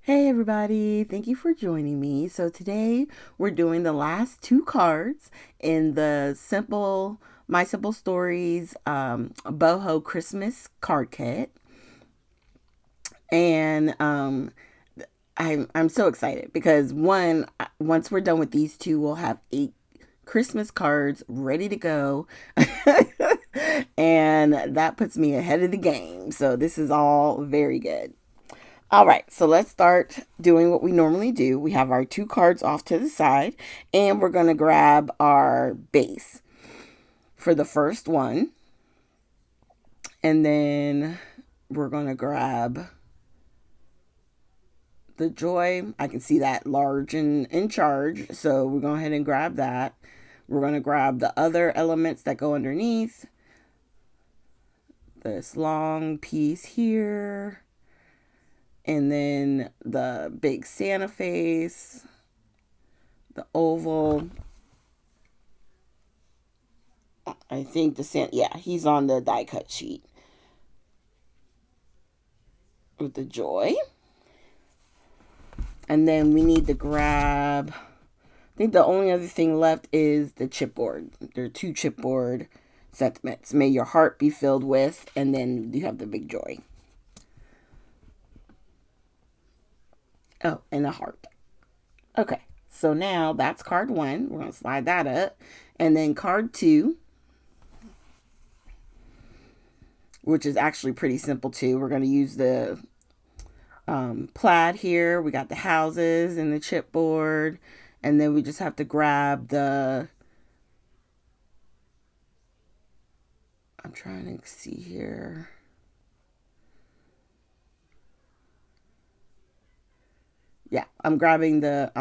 Hey everybody, thank you for joining me. So today we're doing the last two cards in the My Simple Stories Boho Christmas card kit. And I'm so excited because once we're done with these two, we'll have 8 Christmas cards ready to go. And that puts me ahead of the game. So this is all very good. All right, so let's start doing what we normally do. We have our two cards off to the side, and we're going to grab our base for the first one. And then we're going to grab the joy. I can see that large and in charge, so we're going to go ahead and grab that. We're going to grab the other elements that go underneath. This long piece here, and then the big Santa face, the oval. I think yeah, he's on the die cut sheet with the joy. And then we need to grab, I think the only other thing left is the chipboard. There are two chipboard sentiments. May your heart be filled with, and then you have the big joy. Oh, and a heart. Okay, so now that's card one. We're going to slide that up. And then card two, which is actually pretty simple too. We're going to use the plaid here. We got the houses and the chipboard. And then we just have to grab I'm trying to see here. Yeah, I'm grabbing the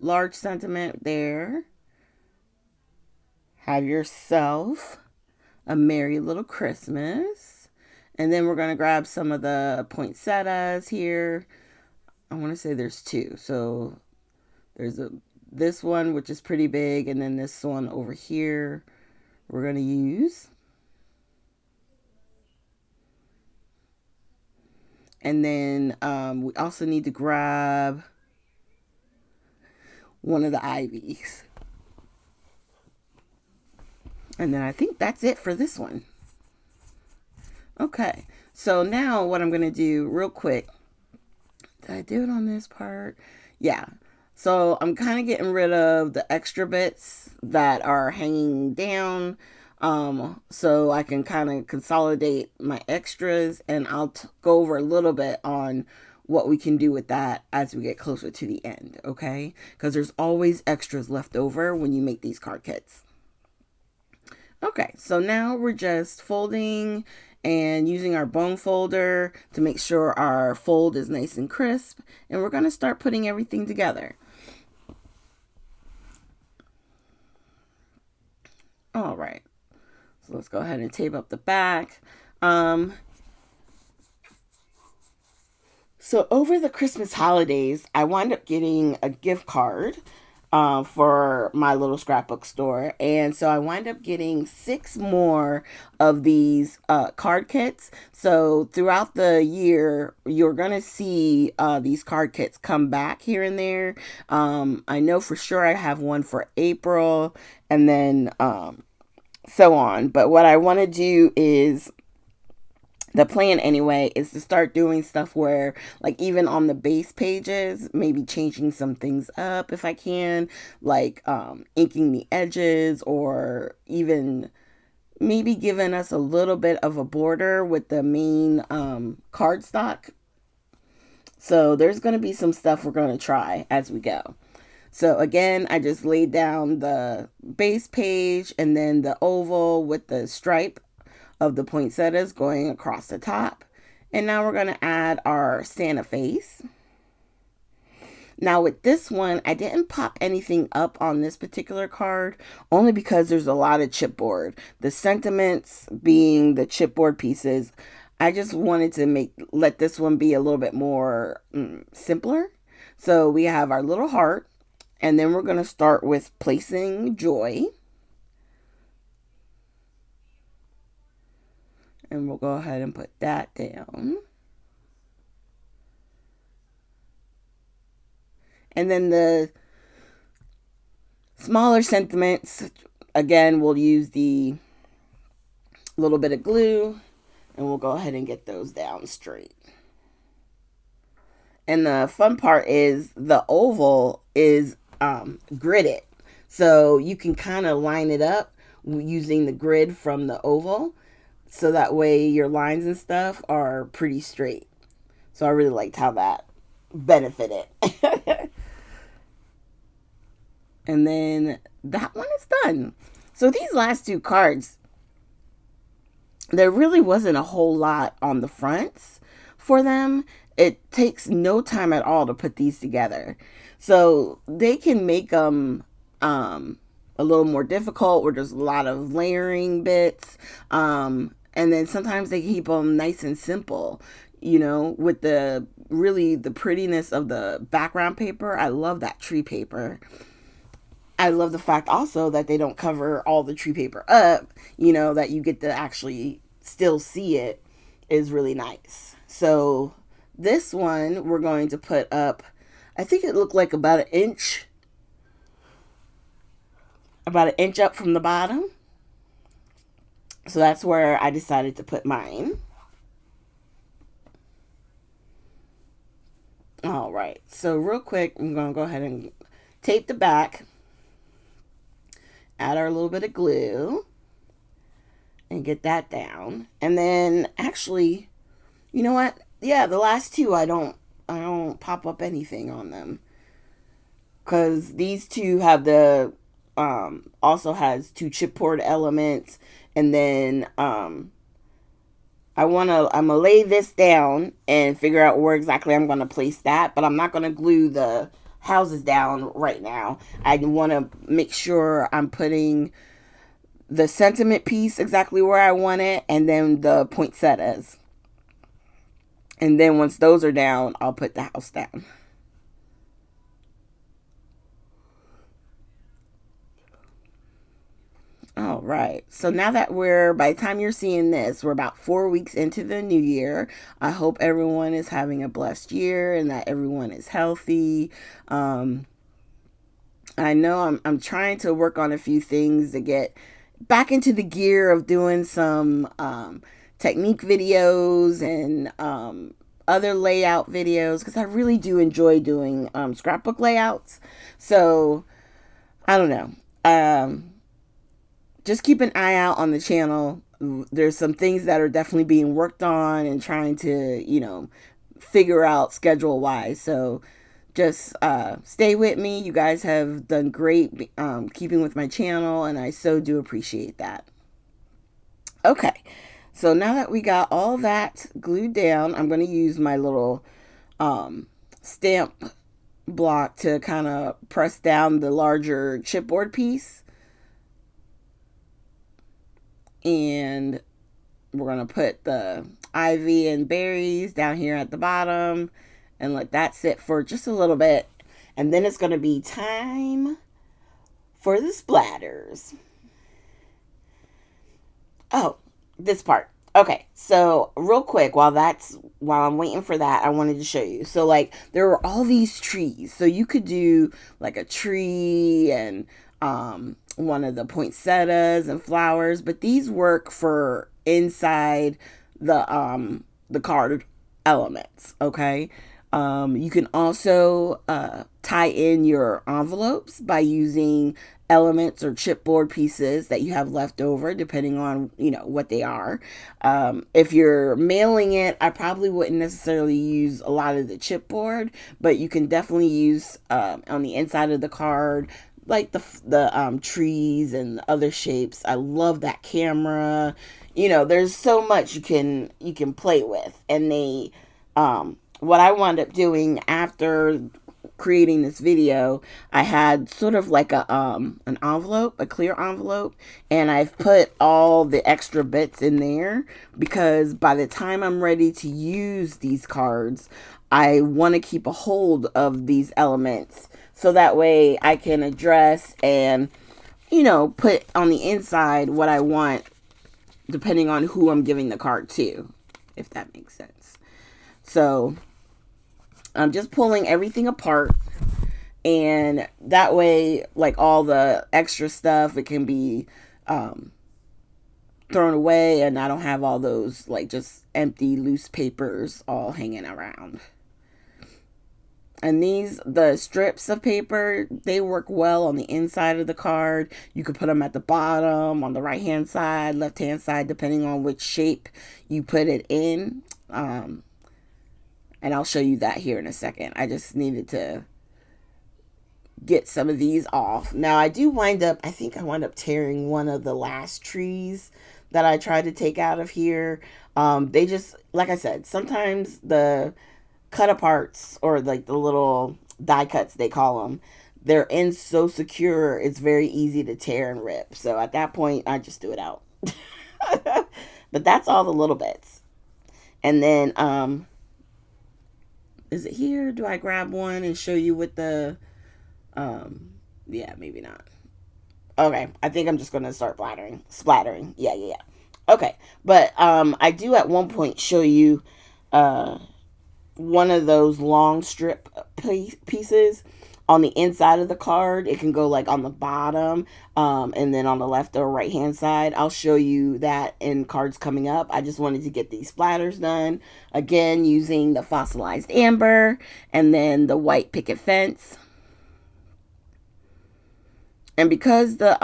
large sentiment there. Have yourself a merry little Christmas. And then we're going to grab some of the poinsettias here. I want to say there's two. So there's this one, which is pretty big, and then this one over here we're going to use. And then we also need to grab one of the ivies. And then I think that's it for this one. Okay, so now what I'm going to do real quick. Did I do it on this part? Yeah. So I'm kind of getting rid of the extra bits that are hanging down, so I can kind of consolidate my extras, and I'll go over a little bit on what we can do with that as we get closer to the end, okay? Because there's always extras left over when you make these card kits. Okay, so now we're just folding and using our bone folder to make sure our fold is nice and crisp. And we're going to start putting everything together. All right, so let's go ahead and tape up the back. So over the Christmas holidays, I wound up getting a gift card for my little scrapbook store. And so I wind up getting 6 more of these card kits. So throughout the year, you're going to see these card kits come back here and there. I know for sure I have one for April, and then so on. But what I want to do is, the plan anyway, is to start doing stuff where, like, even on the base pages, maybe changing some things up if I can, like inking the edges, or even maybe giving us a little bit of a border with the main cardstock. So there's going to be some stuff we're going to try as we go. So again, I just laid down the base page and then the oval with the stripe of the poinsettias going across the top. And now we're going to add our Santa face. Now with this one, I didn't pop anything up on this particular card, only because there's a lot of chipboard. The sentiments being the chipboard pieces, I just wanted to let this one be a little bit more simpler. So we have our little heart, and then we're going to start with placing joy. And we'll go ahead and put that down. And then the smaller sentiments, again, we'll use the little bit of glue and we'll go ahead and get those down straight. And the fun part is the oval is gridded. So you can kind of line it up using the grid from the oval. So that way your lines and stuff are pretty straight. So I really liked how that benefited. And then that one is done. So these last two cards, there really wasn't a whole lot on the fronts for them. It takes no time at all to put these together. So they can make them a little more difficult where there's a lot of layering bits. And then sometimes they keep them nice and simple, you know, with the really the prettiness of the background paper. I love that tree paper. I love the fact also that they don't cover all the tree paper up, you know, that you get to actually still see it is really nice. So this one we're going to put up, I think it looked like about an inch up from the bottom. So that's where I decided to put mine. All right. So real quick, I'm going to go ahead and tape the back. Add our little bit of glue and get that down. And then actually, you know what? Yeah, the last two I don't pop up anything on them. Cuz these two have the also has two chipboard elements, and then I'm gonna lay this down and figure out where exactly I'm gonna place that, but I'm not gonna glue the houses down right now. I want to make sure I'm putting the sentiment piece exactly where I want it, and then the poinsettias. And then once those are down, I'll put the house down. All right. So now that by the time you're seeing this, we're about 4 weeks into the new year. I hope everyone is having a blessed year and that everyone is healthy. I know I'm trying to work on a few things to get back into the gear of doing some technique videos and other layout videos because I really do enjoy doing scrapbook layouts. So I don't know. Just keep an eye out on the channel. There's some things that are definitely being worked on and trying to, you know, figure out schedule wise. So just stay with me. You guys have done great keeping with my channel, and I so do appreciate that. Okay, so now that we got all that glued down, I'm going to use my little stamp block to kind of press down the larger chipboard piece. And we're going to put the ivy and berries down here at the bottom and let that sit for just a little bit. And then it's going to be time for the splatters. Oh, this part. Okay, so real quick, while I'm waiting for that, I wanted to show you. So like there were all these trees. So you could do like a tree and one of the poinsettias and flowers, but these work for inside the card elements. Okay. You can also tie in your envelopes by using elements or chipboard pieces that you have left over, depending on, you know, what they are. If you're mailing it, I probably wouldn't necessarily use a lot of the chipboard, but you can definitely use on the inside of the card like the trees and other shapes. I love that camera. You know, there's so much you can play with. And they what I wound up doing after creating this video, I had sort of like an envelope, a clear envelope, and I've put all the extra bits in there because by the time I'm ready to use these cards, I want to keep a hold of these elements so that way I can address and, you know, put on the inside what I want depending on who I'm giving the card to, if that makes sense. So I'm just pulling everything apart And that way, like all the extra stuff, it can be um, thrown away, and I don't have all those like just empty loose papers all hanging around. And the strips of paper, they work well on the inside of the card. You could put them at the bottom, on the right hand side, left hand side, depending on which shape you put it in. And I'll show you that here in a second. I just needed to get some of these off. Now I think I wind up tearing one of the last trees that I tried to take out of here. They just, like I said, sometimes the cut aparts, or like the little die cuts they call them, they're in so secure it's very easy to tear and rip. So at that point I just do it out. But that's all the little bits. And then is it here? Do I grab one and show you what the yeah, maybe not. Okay, I think I'm just gonna start splattering. Yeah, yeah, yeah. Okay, but I do at one point show you uh one of those long strip pieces on the inside of the card. It can go like on the bottom, and then on the left or right hand side. I'll show you that in cards coming up. I just wanted to get these splatters done again using the fossilized amber and then the white picket fence. And because the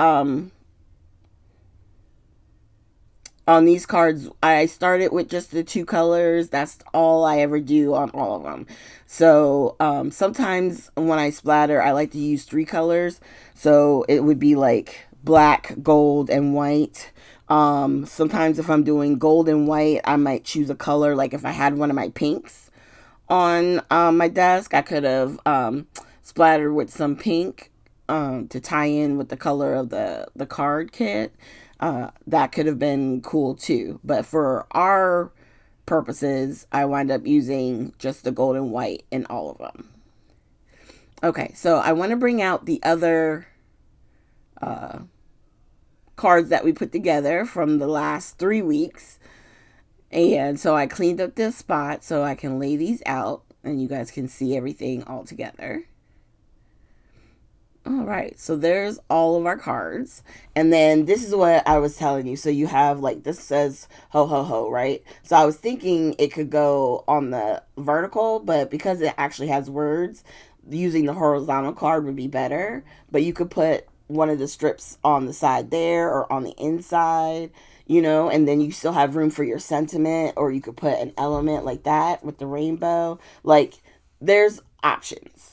on these cards, I started with just the two colors. That's all I ever do on all of them. So sometimes when I splatter, I like to use three colors. So it would be like black, gold, and white. Sometimes if I'm doing gold and white, I might choose a color. Like if I had one of my pinks on my desk, I could have splattered with some pink to tie in with the color of the card kit. That could have been cool too. But for our purposes, I wind up using just the gold and white in all of them. Okay, so I want to bring out the other uh, cards that we put together from the last 3 weeks. And so I cleaned up this spot so I can lay these out and you guys can see everything all together. All right, so there's all of our cards. And then this is what I was telling you. So you have like this says ho ho ho, right? So I was thinking it could go on the vertical, but because it actually has words, using the horizontal card would be better. But you could put one of the strips on the side there or on the inside, and then you still have room for your sentiment, or you could put an element like that with the rainbow. Like there's options.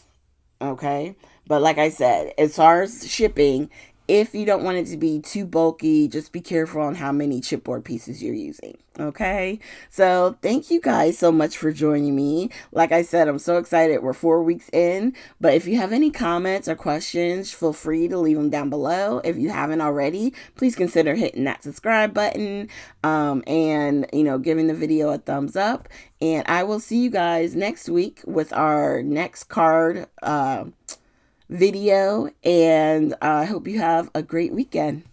Okay. But like I said, as far as shipping, if you don't want it to be too bulky, just be careful on how many chipboard pieces you're using. Okay. So thank you guys so much for joining me. Like I said, I'm so excited. We're 4 weeks in. But if you have any comments or questions, feel free to leave them down below. If you haven't already, please consider hitting that subscribe button, and giving the video a thumbs up. And I will see you guys next week with our next card video. And I hope you have a great weekend.